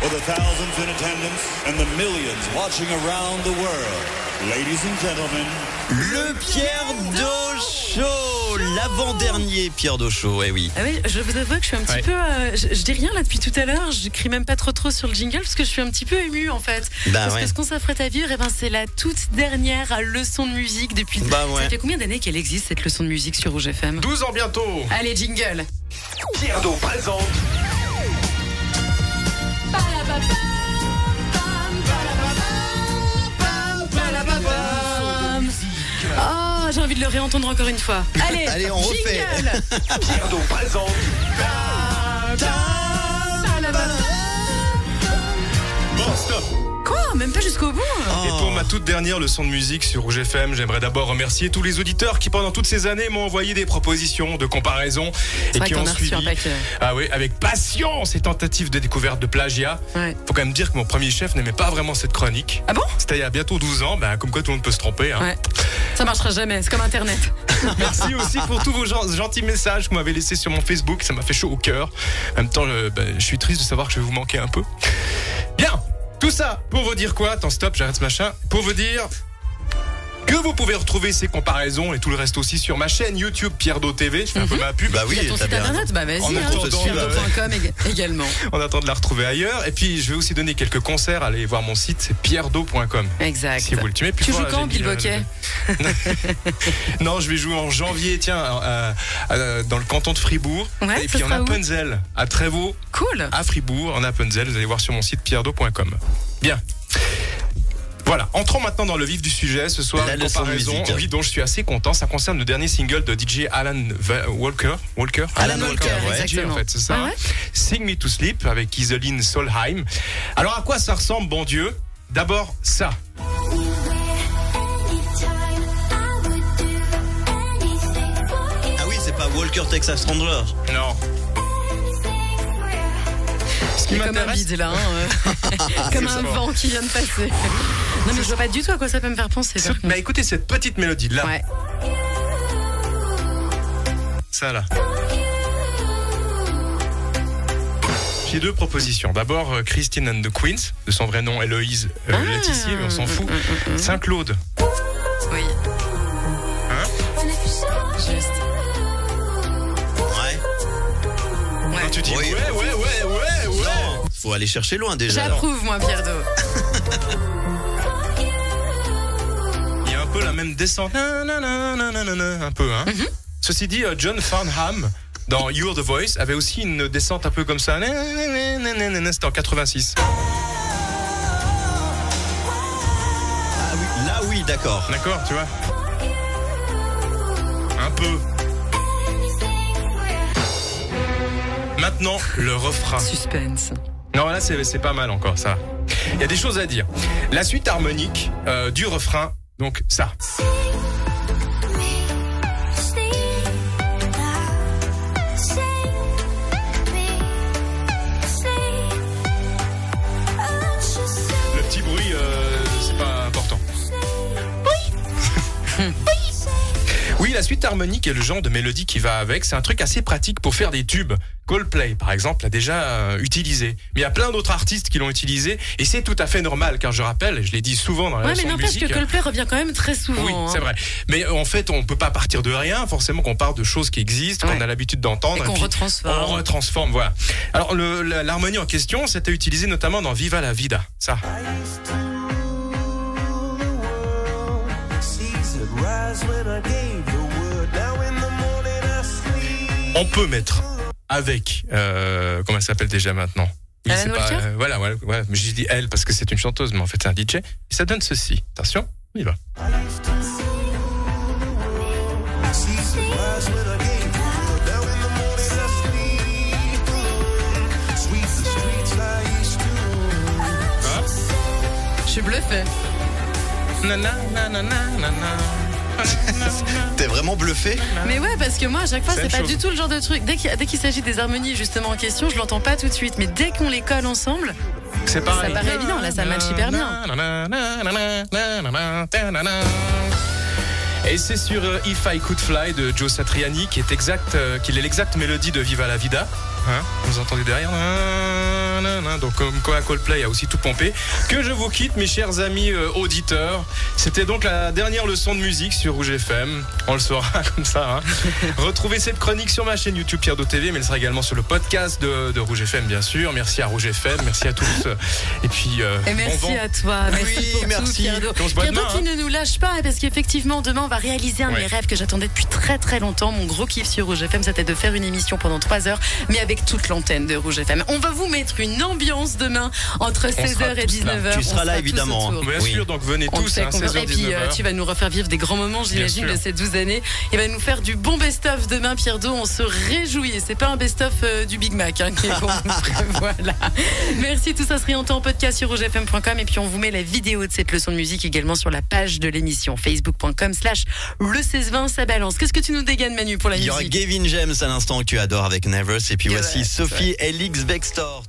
For the thousands in attendance and the millions watching around the world, ladies and gentlemen, le Pierre Do Show, l'avant-dernier Pierre Do Show, eh oui. Ah oui, je vous avoue que je suis un petit peu... je dis rien là depuis tout à l'heure, je crie même pas trop sur le jingle parce que je suis un petit peu émue en fait. Parce que ce qu'on s'apprête à vivre, c'est la toute dernière leçon de musique depuis... Ça fait combien d'années qu'elle existe cette leçon de musique sur Rouge FM? 12 ans bientôt. Allez, jingle. Pierre Do présente. Oh, j'ai envie de le réentendre encore une fois. Allez, on refait. Pierre Do présente. Bon, stop. Quoi? Même pas jusqu'au bout? Et pour ma toute dernière leçon de musique sur Rouge FM, j'aimerais d'abord remercier tous les auditeurs qui pendant toutes ces années m'ont envoyé des propositions de comparaison et qui ont suivi avec passion ces tentatives de découverte de plagiat. Faut quand même dire que mon premier chef n'aimait pas vraiment cette chronique. Ah bon? C'était il y a bientôt 12 ans, comme quoi tout le monde peut se tromper. Ouais. Ça marchera jamais, c'est comme Internet. Merci aussi pour tous vos gentils messages que vous m'avez laissés sur mon Facebook, ça m'a fait chaud au cœur. En même temps, je suis triste de savoir que je vais vous manquer un peu. Bien. Tout ça pour vous dire quoi? Attends, stop, j'arrête ce machin. Pour vous dire que vous pouvez retrouver ces comparaisons et tout le reste aussi sur ma chaîne YouTube Pierre Do TV. Je fais un peu ma pub. Bah oui, il y a ton site internet, vas-y, pierredo.com également. On attend de la retrouver ailleurs. Et puis, je vais aussi donner quelques concerts. Allez voir mon site, c'est pierredo.com. Exact. Si vous le tuez. Tu joues quand, Bill Bocquet? Non, je vais jouer en janvier, dans le canton de Fribourg. Ouais, et puis en Appenzell, à Trévaux. Cool. À Fribourg, en Appenzell. Vous allez voir sur mon site pierredo.com. Bien. Voilà, entrons maintenant dans le vif du sujet. Ce soir, une comparaison dont je suis assez content. Ça concerne le dernier single de DJ Alan Walker. Alan Walker, DJ, en fait, c'est ça. Sing Me to Sleep avec Isoline Solheim. Alors, à quoi ça ressemble, bon Dieu? D'abord, ça. Ah oui, c'est pas Walker Texas Ranger. Non. Il est comme un vide là, comme un vent qui vient de passer. Non mais je vois pas du tout à quoi ça peut me faire penser. Mais écoutez cette petite mélodie là. Ouais. Ça là. J'ai deux propositions. D'abord Christine and the Queens, de son vrai nom Héloïse Laetissier, mais on s'en fout. Saint-Claude. Oui. Juste. Ouais. Quand tu dis ouais. Faut aller chercher loin déjà. J'approuve moi, Pierre Do. Il y a un peu la même descente. Un peu, hein. Ceci dit, John Farnham, dans You're the Voice, avait aussi une descente un peu comme ça. C'était en 86. Ah oui, là oui, d'accord. D'accord, tu vois. Un peu. Maintenant, le refrain. Suspense. Non, là, c'est pas mal encore, ça. Il y a des choses à dire. La suite harmonique du refrain, donc ça. Le petit bruit, c'est pas important. Oui. Oui, la suite harmonique et le genre de mélodie qui va avec, c'est un truc assez pratique pour faire des tubes. Coldplay, par exemple, l'a déjà utilisé. Mais il y a plein d'autres artistes qui l'ont utilisé et c'est tout à fait normal, car je rappelle, et je l'ai dit souvent dans la leçon de musique. mais n'empêche que Coldplay revient quand même très souvent. Oui, c'est vrai. Mais en fait, on peut pas partir de rien, forcément qu'on part de choses qui existent, qu'on a l'habitude d'entendre. Et qu'on retransforme. On retransforme, voilà. Alors, l'harmonie en question, c'était utilisé notamment dans Viva la Vida, ça. On peut mettre avec comment elle s'appelle déjà maintenant? Oui, Alan Walker. Voilà, mais je dis elle parce que c'est une chanteuse, mais en fait c'est un DJ. Et ça donne ceci. Attention, on y va. Je suis bluffé. T'es vraiment bluffé? Mais ouais, parce que moi à chaque fois c'est pas du tout le genre de truc. Dès qu'il s'agit des harmonies justement en question, je l'entends pas tout de suite. Mais dès qu'on les colle ensemble, c'est pareil. Ça paraît évident, là ça match hyper bien. Et c'est sur If I Could Fly de Joe Satriani qui est l'exacte mélodie de Viva la Vida. Hein, vous entendez derrière? hein, donc comme quoi Coldplay a aussi tout pompé, que je vous quitte, mes chers amis auditeurs. C'était donc la dernière leçon de musique sur Rouge FM. On le saura comme ça. Hein. Retrouvez cette chronique sur ma chaîne YouTube Pierre Do TV, mais elle sera également sur le podcast de Rouge FM, bien sûr. Merci à Rouge FM, merci à tous. Et puis, et merci à toi. Merci pour tout, Pierre Do. Pierre Do qui ne nous lâche pas, parce qu'effectivement, demain, on va réaliser un de mes rêves que j'attendais depuis très très longtemps. Mon gros kiff sur Rouge FM, c'était de faire une émission pendant 3 heures, mais avec toute l'antenne de Rouge FM. On va vous mettre une ambiance demain entre 16h et 19h. Tu seras là, évidemment. Bien sûr, donc venez tous. Hein, 16h, et puis tu vas nous refaire vivre des grands moments, j'imagine, de ces 12 années. Il va nous faire du bon best-of demain, Pierre Do. On se réjouit. Et c'est pas un best-of du Big Mac qui est bon. Voilà. Merci, tout ça se réentend en podcast sur rougefm.com. Et puis on vous met la vidéo de cette leçon de musique également sur la page de l'émission facebook.com/le1620. Ça balance. Qu'est-ce que tu nous dégaines, Manu, pour la musique? Il y aura Gavin James à l'instant que tu adores avec Nervous. Et puis voici Sophie LX Bextor.